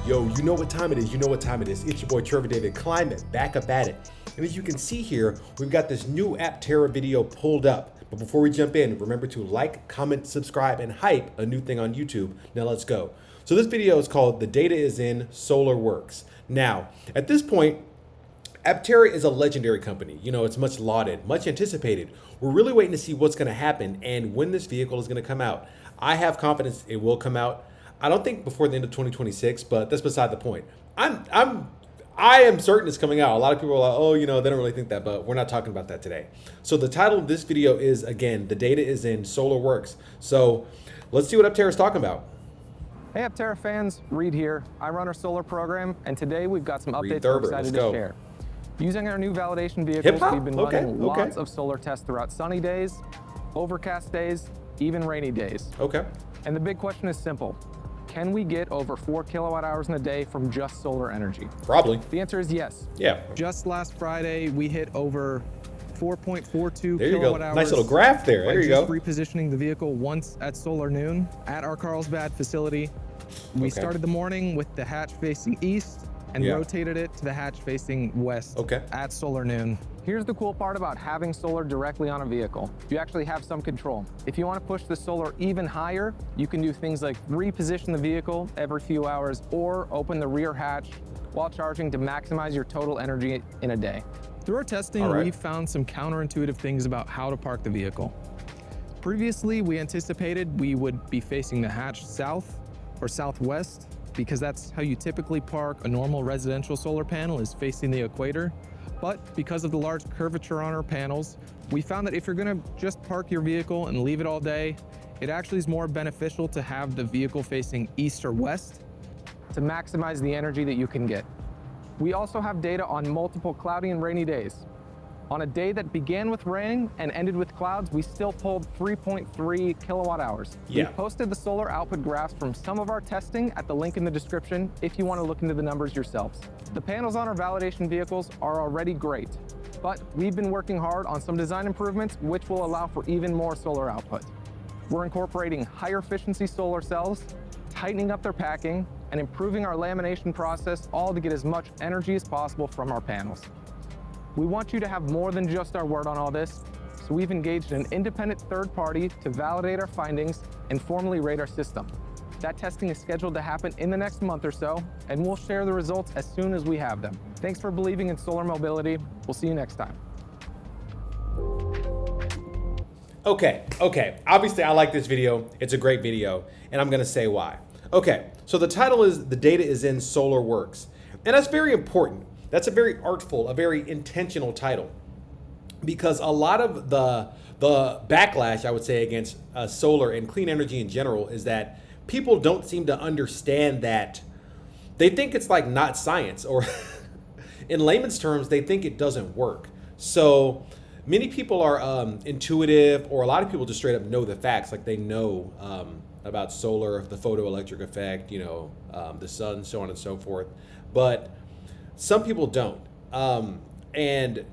Yo, you know what time it is. You know what time it is. It's your boy Trevor David Climate, back up at it. And as you can see here, we've got this new Aptera video pulled up. But before we jump in, remember to like, comment, subscribe, and hype a new thing on YouTube. Now let's go. So this video is called The Data is in, Solar Works. Now, at this point, Aptera is a legendary company. You know, it's much lauded, much anticipated. We're really waiting to see what's going to happen and when this vehicle is going to come out. I have confidence it will come out. I don't think before the end of 2026, but that's beside the point. I am certain it's coming out. A lot of people are like, oh, you know, they don't really think that, but we're not talking about that today. So the title of this video is, again, The Data is in, Solar Works. So let's see what Aptera is talking about. Hey Aptera fans, Reed here. I run our solar program, and today we've got some updates we're excited to share. Using our new validation vehicles, we've been running lots of solar tests throughout sunny days, overcast days, even rainy days. And the big question is simple. Can we get over 4 kilowatt hours in a day from just solar energy? Probably. The answer is yes. Yeah. Just last Friday, we hit over 4.42 there you kilowatt go. hours. Nice little graph there. There you go. Repositioning the vehicle once at solar noon at our Carlsbad facility. We started the morning with the hatch facing east and rotated it to the hatch facing west at solar noon. Here's the cool part about having solar directly on a vehicle. You actually have some control. If you want to push the solar even higher, you can do things like reposition the vehicle every few hours or open the rear hatch while charging to maximize your total energy in a day. Through our testing, we found some counterintuitive things about how to park the vehicle. Previously, we anticipated we would be facing the hatch south or southwest because that's how you typically park a normal residential solar panel, is facing the equator. But because of the large curvature on our panels, we found that if you're gonna just park your vehicle and leave it all day, it actually is more beneficial to have the vehicle facing east or west to maximize the energy that you can get. We also have data on multiple cloudy and rainy days. On a day that began with rain and ended with clouds, we still pulled 3.3 kilowatt hours. We posted the solar output graphs from some of our testing at the link in the description if you want to look into the numbers yourselves. The panels on our validation vehicles are already great, but we've been working hard on some design improvements which will allow for even more solar output. We're incorporating higher efficiency solar cells, tightening up their packing, and improving our lamination process, all to get as much energy as possible from our panels. We want you to have more than just our word on all this, so we've engaged an independent third party to validate our findings and formally rate our system. That testing is scheduled to happen in the next month or so, and we'll share the results as soon as we have them. Thanks for believing in solar mobility. We'll see you next time. Okay. Obviously, I like this video. It's a great video, and I'm gonna say why. Okay, so the title is The Data is in, Solar Works. And that's very important. That's a very artful, a very intentional title, because a lot of the backlash, I would say, against solar and clean energy in general is that people don't seem to understand that. They think it's like not science, or in layman's terms, they think it doesn't work. So many people are intuitive, or a lot of people just straight up know the facts, like they know about solar, the photoelectric effect, you know, the sun, so on and so forth. But some people don't. And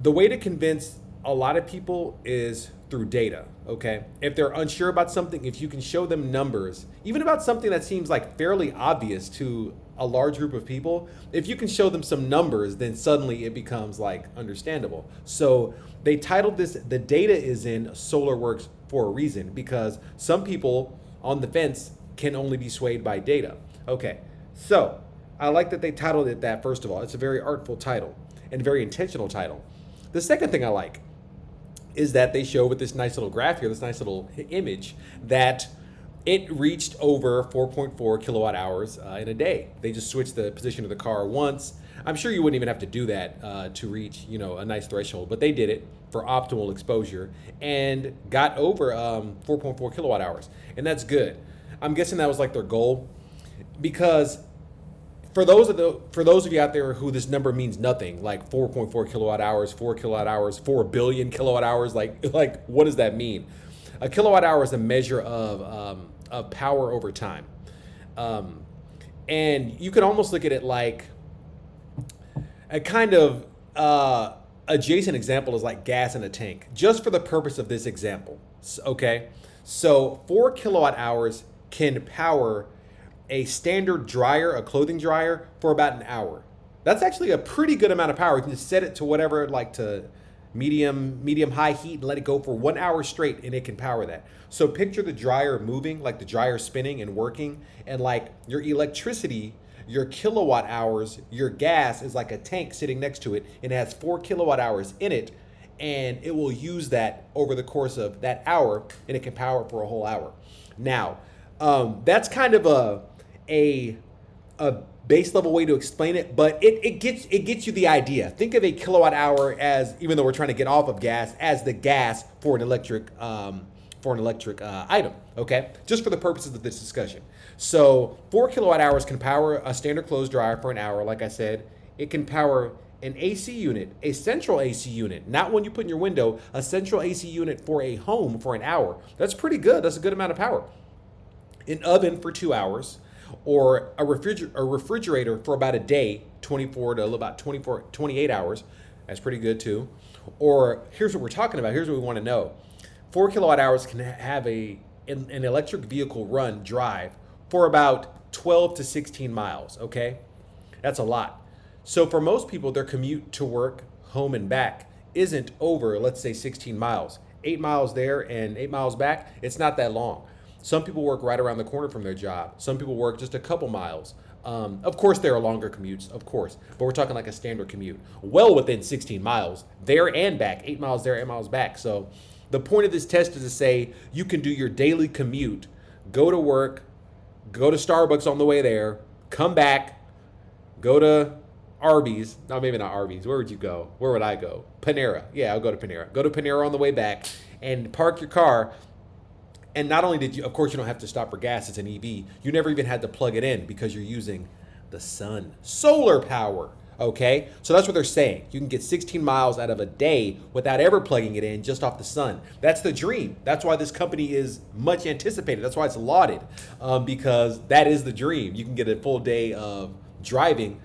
the way to convince a lot of people is through data, okay? If they're unsure about something, if you can show them numbers, even about something that seems like fairly obvious to a large group of people, if you can show them some numbers, then suddenly it becomes like understandable. So they titled this, The Data is in, Solar Works, for a reason, because some people on the fence can only be swayed by data. Okay, so I like that they titled it that, first of all. It's a very artful title and very intentional title. The second thing I like is that they show with this nice little graph here, this nice little image, that it reached over 4.4 kilowatt hours in a day. They just switched the position of the car once. I'm sure you wouldn't even have to do that to reach, you know, a nice threshold, but they did it for optimal exposure and got over 4.4 kilowatt hours, and that's good. I'm guessing that was like their goal, because for those of you out there who this number means nothing, like 4.4 kilowatt hours, 4 kilowatt hours, 4 billion kilowatt hours, like what does that mean? A kilowatt hour is a measure of power over time. And you can almost look at it like a kind of adjacent example is like gas in a tank, just for the purpose of this example, okay? So 4 kilowatt hours can power a standard dryer, a clothing dryer, for about an hour. That's actually a pretty good amount of power. You can just set it to whatever, like to medium high heat, and let it go for 1 hour straight, and it can power that. So picture the dryer moving, like the dryer spinning and working, and like your electricity, your kilowatt hours, your gas is like a tank sitting next to it, and it has 4 kilowatt hours in it, and it will use that over the course of that hour, and it can power for a whole hour. Now, that's kind of a base level way to explain it, but it gets you the idea. Think of a kilowatt hour as, even though we're trying to get off of gas, as the gas for an electric item. Okay, just for the purposes of this discussion. So 4 kilowatt hours can power a standard clothes dryer for an hour. Like I said, it can power an AC unit, a central AC unit, not one you put in your window, a central AC unit for a home for an hour. That's pretty good. That's a good amount of power. An oven for 2 hours, or a refrigerator for about a day, 28 hours. That's pretty good too. Or here's what we're talking about. Here's what we want to know. 4 kilowatt hours can have an electric vehicle drive for about 12 to 16 miles. Okay, that's a lot. So for most people, their commute to work, home and back isn't over, let's say, 16 miles. 8 miles there and 8 miles back, it's not that long. Some people work right around the corner from their job. Some people work just a couple miles. Of course, there are longer commutes, of course, but we're talking like a standard commute, well within 16 miles, there and back, 8 miles there, 8 miles back. So the point of this test is to say you can do your daily commute, go to work, go to Starbucks on the way there, come back, go to Arby's. No, maybe not Arby's. Where would you go? Where would I go? Panera. Yeah, I'll go to Panera. Go to Panera on the way back and park your car. And not only did you, of course, you don't have to stop for gas. It's an EV. You never even had to plug it in because you're using the sun. Solar power. Okay? So that's what they're saying. You can get 16 miles out of a day without ever plugging it in, just off the sun. That's the dream. That's why this company is much anticipated. That's why it's lauded, because that is the dream. You can get a full day of driving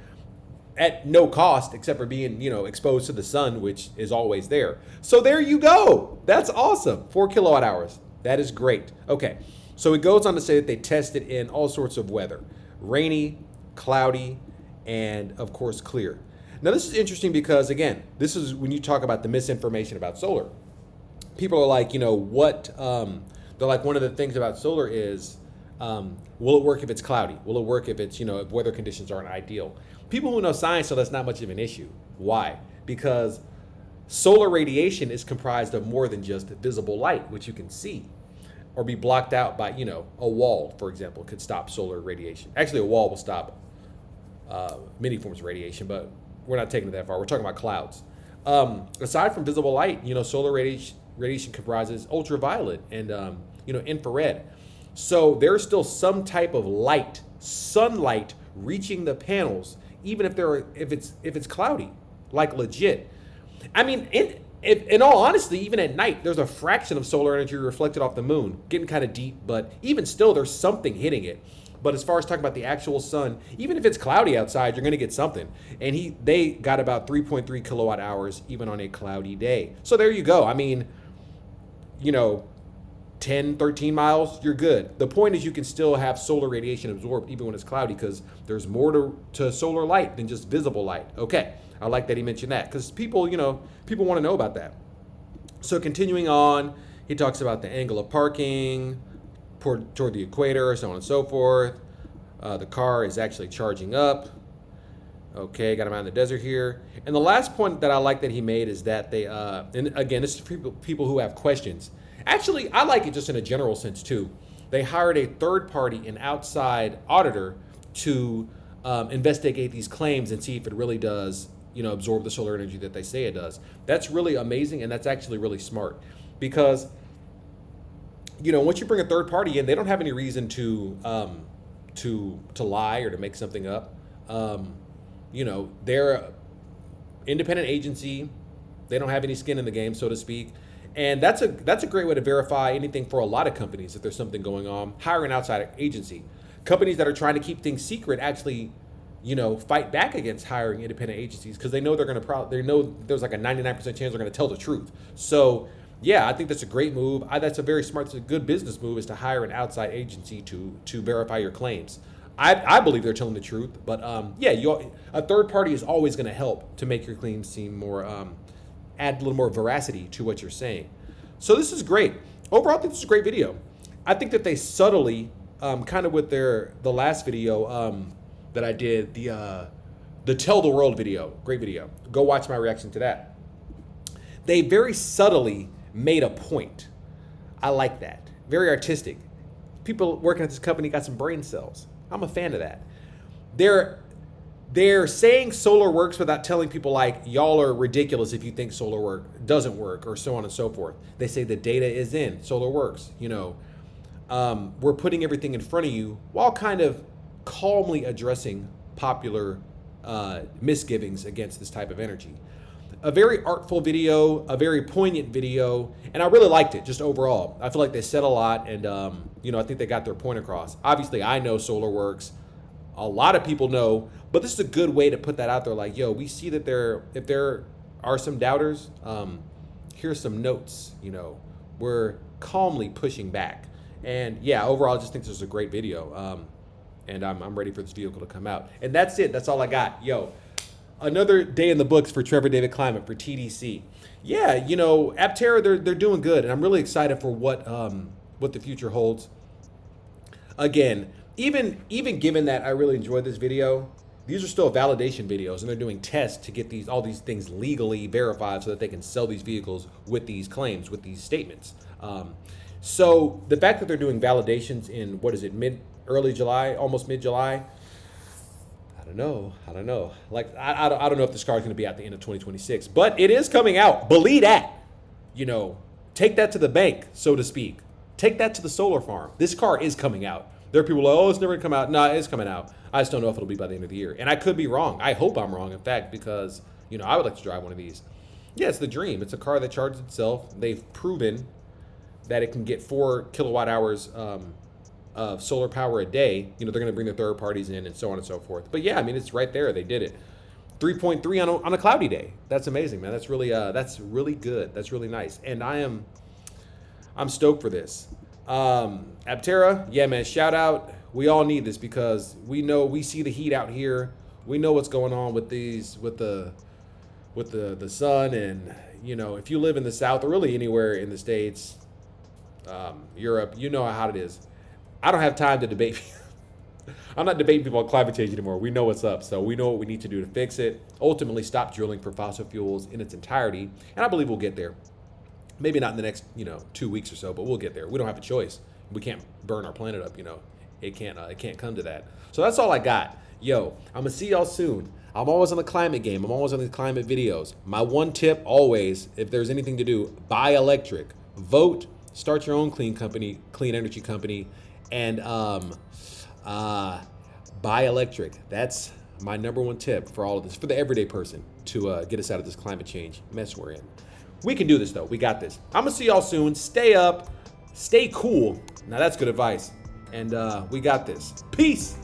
at no cost, except for being, exposed to the sun, which is always there. So there you go. That's awesome. 4 kilowatt hours. That is great. Okay, so it goes on to say that they test it in all sorts of weather: rainy, cloudy, and of course clear. Now this is interesting because, again, this is when you talk about the misinformation about solar. People are like, they're like, one of the things about solar is, will it work if it's cloudy? Will it work if it's, if weather conditions aren't ideal? People who know science know that's not much of an issue. Why? Because solar radiation is comprised of more than just visible light, which you can see or be blocked out by, a wall, for example, could stop solar radiation. Actually, a wall will stop many forms of radiation, but we're not taking it that far. We're talking about clouds. Aside from visible light, solar radiation comprises ultraviolet and, infrared. So there's still some type of light, sunlight, reaching the panels, even if it's cloudy, like legit. I mean, in all honesty, even at night, there's a fraction of solar energy reflected off the moon. Getting kind of deep, but even still, there's something hitting it. But as far as talking about the actual sun, even if it's cloudy outside, you're going to get something. And they got about 3.3 kilowatt hours even on a cloudy day. So there you go. I mean, 10, 13 miles, you're good. The point is you can still have solar radiation absorbed even when it's cloudy, because there's more to solar light than just visible light. Okay, I like that he mentioned that, because people want to know about that. So continuing on, he talks about the angle of parking toward the equator, so on and so forth. The car is actually charging up. Okay, got him out in the desert here. And the last point that I like that he made is that they, and again, this is for people who have questions. Actually, I like it just in a general sense too. They hired a third party, an outside auditor, to investigate these claims and see if it really does, absorb the solar energy that they say it does. That's really amazing, and that's actually really smart, because, once you bring a third party in, they don't have any reason to lie or to make something up. They're an independent agency. They don't have any skin in the game, so to speak. And that's a great way to verify anything for a lot of companies. If there's something going on, hire an outside agency. Companies that are trying to keep things secret actually, fight back against hiring independent agencies, because they know they know there's like a 99% chance they're going to tell the truth. So yeah, I think that's a great move. That's a very smart, it's a good business move, is to hire an outside agency to verify your claims. I believe they're telling the truth, but yeah, a third party is always going to help to make your claims seem more, add a little more veracity to what you're saying. So this is great. Overall, I think this is a great video. I think that they subtly, kind of with the last video that I did, the Tell the World video, great video. Go watch my reaction to that. They very subtly made a point. I like that. Very artistic. People working at this company got some brain cells. I'm a fan of that. They're saying solar works without telling people like, y'all are ridiculous if you think solar doesn't work, or so on and so forth. They say the data is in, solar works, you know. We're putting everything in front of you while kind of calmly addressing popular misgivings against this type of energy. A very artful video, a very poignant video, and I really liked it just overall. I feel like they said a lot, and you know, I think they got their point across. Obviously, I know solar works. A lot of people know, but this is a good way to put that out there. Like, yo, we see that if there are some doubters, here's some notes. You know, we're calmly pushing back, and yeah, overall, I just think this is a great video, and I'm ready for this vehicle to come out. And that's it. That's all I got. Yo. Another day in the books for Trevor David Climate for TDC. Yeah, you know, Aptera, they're doing good, and I'm really excited for what the future holds. Again, even given that I really enjoyed this video, these are still validation videos, and they're doing tests to get all these things legally verified so that they can sell these vehicles with these claims, with these statements. So the fact that they're doing validations in, what is it, early July, almost mid-July, I don't know. Like, I don't know if this car is going to be at the end of 2026, but it is coming out. Believe that. You know, take that to the bank, so to speak. Take that to the solar farm. This car is coming out. There are people like, oh, it's never going to come out. No, it's coming out. I just don't know if it'll be by the end of the year. And I could be wrong. I hope I'm wrong, in fact, because, you know, I would like to drive one of these. Yeah, it's the dream. It's a car that charges itself. They've proven that it can get 4 kilowatt hours of solar power a day. You know, they're going to bring the third parties in and so on and so forth. But yeah, I mean, it's right there. They did it. 3.3 on a cloudy day. That's amazing, man. That's really good. That's really nice. And I'm stoked for this. Aptera, yeah, man, shout out. We all need this because we see the heat out here. We know what's going on with the sun, and you know, if you live in the South or really anywhere in the States, Europe, you know how it is. I don't have time to debate. I'm not debating people on climate change anymore. We know what's up, so we know what we need to do to fix it. Ultimately, stop drilling for fossil fuels in its entirety, and I believe we'll get there. Maybe not in the next, 2 weeks or so, but we'll get there. We don't have a choice. We can't burn our planet up. It can't come to that. So that's all I got. Yo, I'm gonna see y'all soon. I'm always on the climate game. I'm always on these climate videos. My one tip always, if there's anything to do, buy electric. Vote. Start your own clean energy company. And buy electric. That's my number one tip for all of this, for the everyday person, to get us out of this climate change mess we're in. We can do this, though. We got this. I'm going to see y'all soon. Stay up. Stay cool. Now, that's good advice. And we got this. Peace.